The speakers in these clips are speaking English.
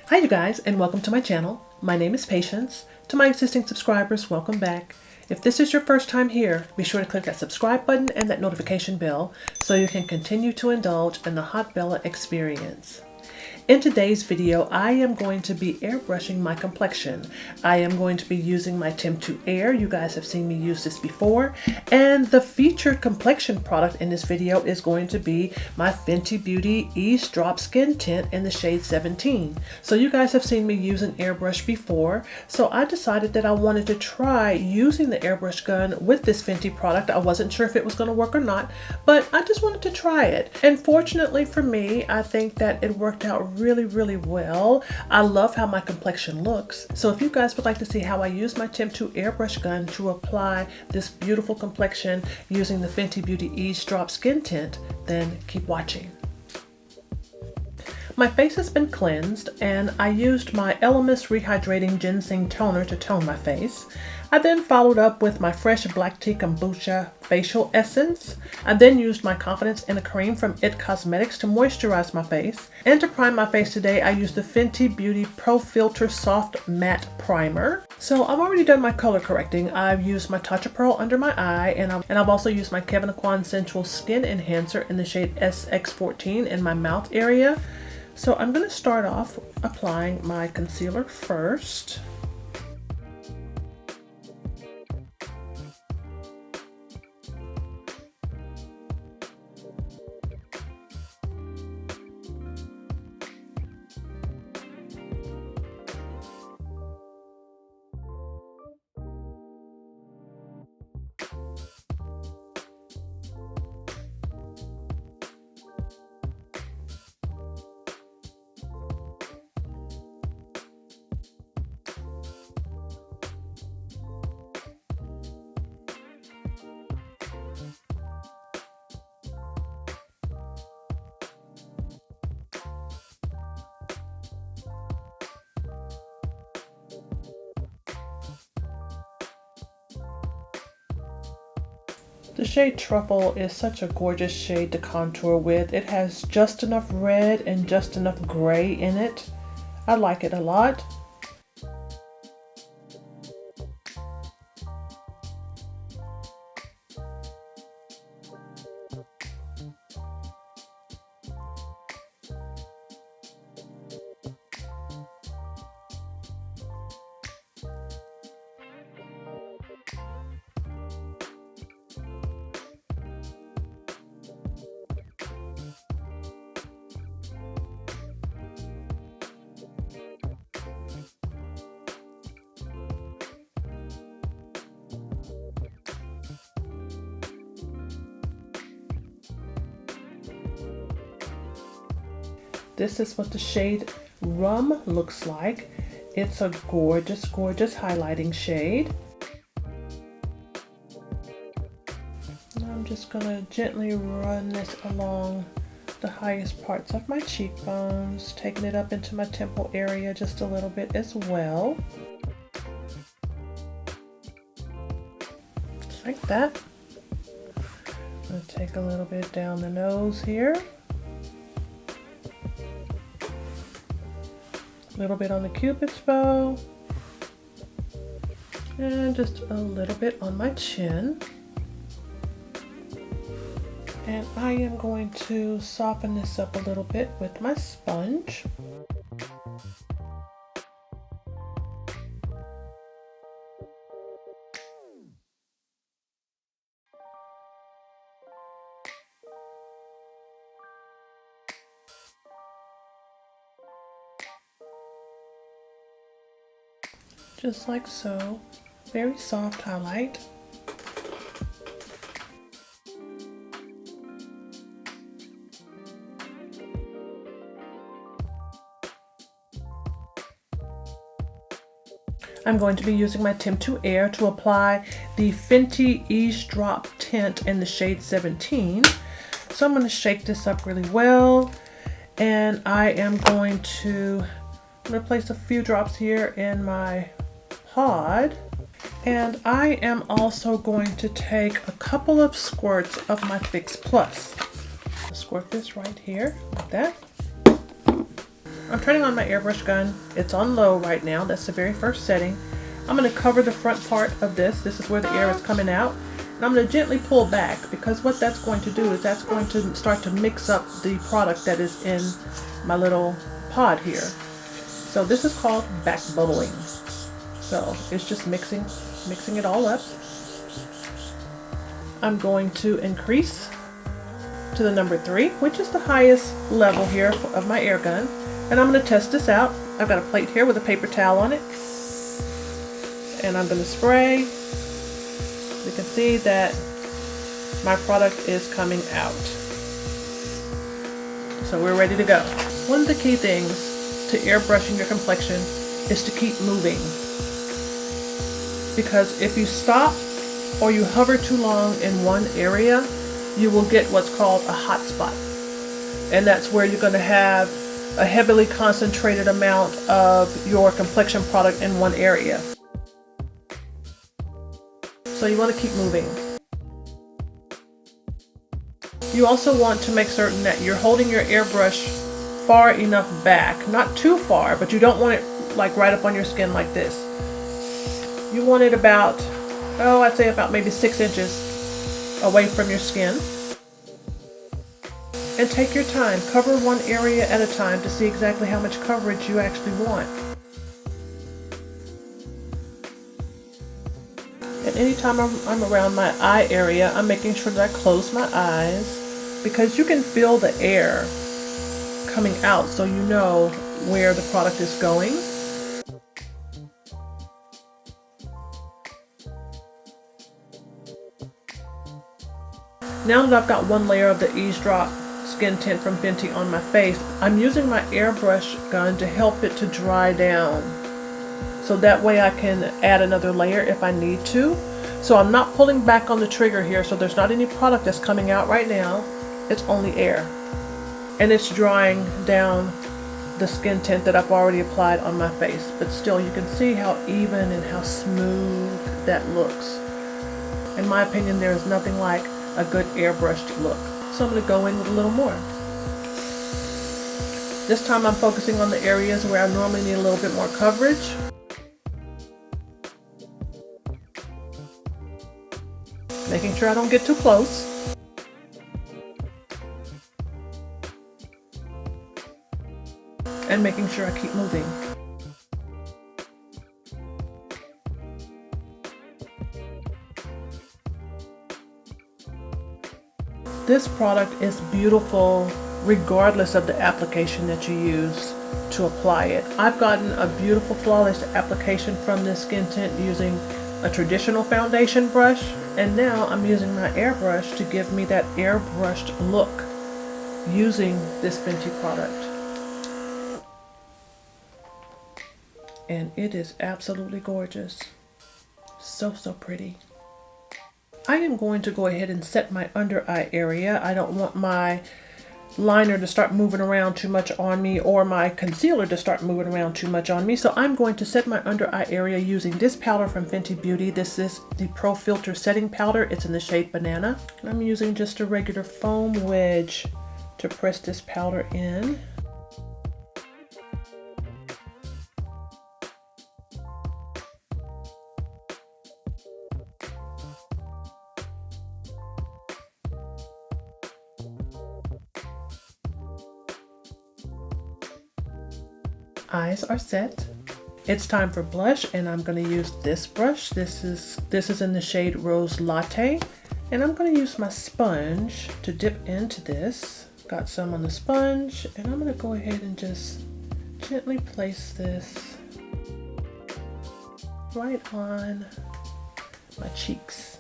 Hi you guys, and welcome to my channel. My name is Patience. To my existing subscribers, welcome back. If this is your first time here, be sure to click that subscribe button and that notification bell so you can continue to indulge in the Hot Bella experience. In today's video, I am going to be airbrushing my complexion. I am going to be using my Temptu Air. You guys have seen me use this before. And the featured complexion product in this video is going to be my Fenty Beauty Eaze Drop Skin Tint in the shade 17. So you guys have seen me use an airbrush before. So I decided that I wanted to try using the airbrush gun with this Fenty product. I wasn't sure if it was going to work or not, but I just wanted to try it. And fortunately for me, I think that it worked out really well. I love how my complexion looks. So if you guys would like to see how I use my Temptu airbrush gun to apply this beautiful complexion using the Fenty Beauty Eaze Drop Skin Tint, then keep watching. My face has been cleansed and I used my Elemis Rehydrating Ginseng Toner to tone my face. I then followed up with my fresh black tea kombucha facial essence. I then used my Confidence in a Cream from It Cosmetics to moisturize my face. And to prime my face today, I used the Fenty Beauty Pro Filter Soft Matte Primer. So I've already done my color correcting. I've used my Touch of Pearl under my eye, and I've also used my Kevyn Aucoin Sensual Skin Enhancer in the shade SX14 in my mouth area. So I'm going to start off applying my concealer first. The shade Truffle is such a gorgeous shade to contour with. It has just enough red and just enough gray in it. I like it a lot. This is what the shade Rum looks like. It's a gorgeous highlighting shade. I'm just gonna gently run this along the highest parts of my cheekbones, taking it up into my temple area just a little bit as well. Just like that. I'm gonna take a little bit down the nose here. A little bit on the cupid's bow, and just a little bit on my chin. And I am going to soften this up a little bit with my sponge. Just like so. Very soft highlight. I'm going to be using my Temptu Air to apply the Fenty Eaze Drop Tint in the shade 17. So I'm going to shake this up really well, and I am going to place a few drops here in my pod, and I am also going to take a couple of squirts of my Fix Plus. I'll squirt this right here like that. I'm turning on my airbrush gun. It's on low right now. That's the very first setting. I'm going to cover the front part of this. This is where the air is coming out. And I'm going to gently pull back, because what that's going to do is that's going to start to mix up the product that is in my little pod here. So this is called back bubbling. So it's just mixing it all up. I'm going to increase to the number 3, which is the highest level here of my air gun. And I'm going to test this out. I've got a plate here with a paper towel on it. And I'm going to spray. You can see that my product is coming out. So we're ready to go. One of the key things to airbrushing your complexion is to keep moving. Because if you stop or you hover too long in one area, you will get what's called a hot spot. And that's where you're going to have a heavily concentrated amount of your complexion product in one area. So you want to keep moving. You also want to make certain that you're holding your airbrush far enough back, not too far, but you don't want it like right up on your skin like this. You want it about, I'd say about maybe 6 inches away from your skin. And take your time. Cover one area at a time to see exactly how much coverage you actually want. And anytime I'm around my eye area, I'm making sure that I close my eyes, because you can feel the air coming out, so you know where the product is going. Now that I've got one layer of the Eaze Drop Skin Tint from Fenty on my face, I'm using my airbrush gun to help it to dry down. So that way I can add another layer if I need to. So I'm not pulling back on the trigger here, so there's not any product that's coming out right now. It's only air. And it's drying down the skin tint that I've already applied on my face. But still, you can see how even and how smooth that looks. In my opinion, there is nothing like a good airbrushed look. So I'm going to go in with a little more. This time I'm focusing on the areas where I normally need a little bit more coverage. Making sure I don't get too close. And making sure I keep moving. This product is beautiful regardless of the application that you use to apply it. I've gotten a beautiful flawless application from this skin tint using a traditional foundation brush, and now I'm using my airbrush to give me that airbrushed look using this Fenty product. And it is absolutely gorgeous. So pretty. I am going to go ahead and set my under eye area. I don't want my liner to start moving around too much on me, or my concealer to start moving around too much on me. So I'm going to set my under eye area using this powder from Fenty Beauty. This is the Pro Filter Setting Powder. It's in the shade Banana. I'm using just a regular foam wedge to press this powder in. Eyes are set. It's time for blush, and I'm going to use this brush. This is in the shade Rose Latte, and I'm going to use my sponge to dip into this. Got some on the sponge, and I'm going to go ahead and just gently place this right on my cheeks.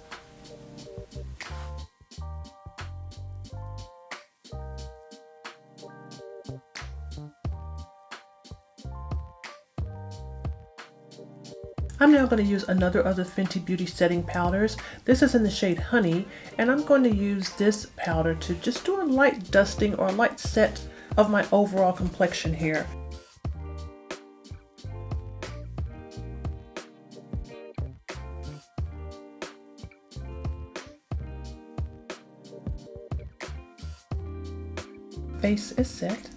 I'm now going to use another of the Fenty Beauty setting powders. This is in the shade Honey, and I'm going to use this powder to just do a light dusting or a light set of my overall complexion here. Face is set.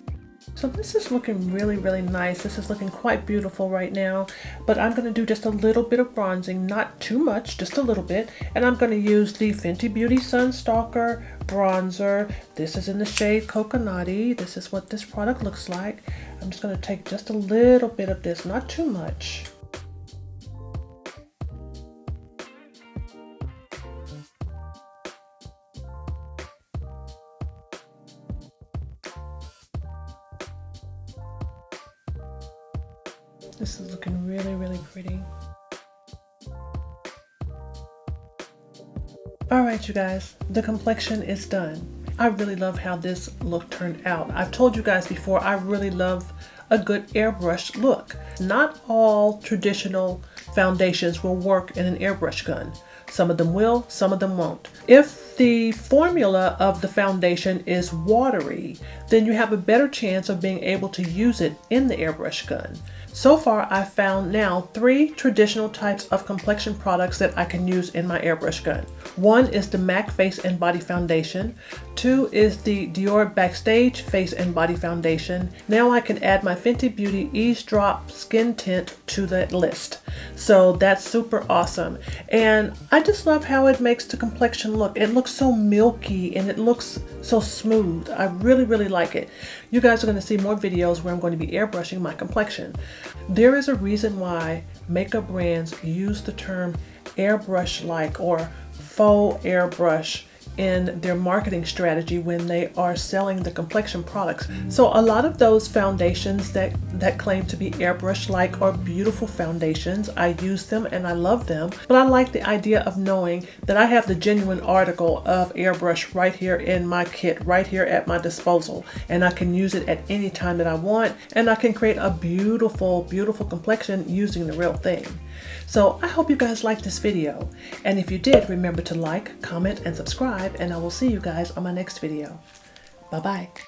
So this is looking really, really nice. This is looking quite beautiful right now, but I'm going to do just a little bit of bronzing, not too much, just a little bit. And I'm going to use the Fenty Beauty Sun Stalker bronzer. This is in the shade Coconutty. This is what this product looks like. I'm just going to take just a little bit of this, not too much. This is looking really, really pretty. All right, you guys, the complexion is done. I really love how this look turned out. I've told you guys before, I really love a good airbrush look. Not all traditional foundations will work in an airbrush gun. Some of them will, some of them won't. If the formula of the foundation is watery, then you have a better chance of being able to use it in the airbrush gun. So far, I've found now 3 traditional types of complexion products that I can use in my airbrush gun. One is the MAC Face and Body Foundation. 2 is the Dior Backstage Face and Body Foundation. Now I can add my Fenty Beauty Eaze Drop Skin Tint to that list. So that's super awesome. And I just love how it makes the complexion look. It looks so milky and it looks so smooth. I really, really like it. You guys are going to see more videos where I'm going to be airbrushing my complexion. There is a reason why makeup brands use the term airbrush-like or faux airbrush in their marketing strategy when they are selling the complexion products. So a lot of those foundations that claim to be airbrush-like are beautiful foundations. I use them and I love them, but I like the idea of knowing that I have the genuine article of airbrush right here in my kit, right here at my disposal, and I can use it at any time that I want, and I can create a beautiful, beautiful complexion using the real thing. So I hope you guys liked this video, and if you did, remember to like, comment, and subscribe, and I will see you guys on my next video. Bye-bye.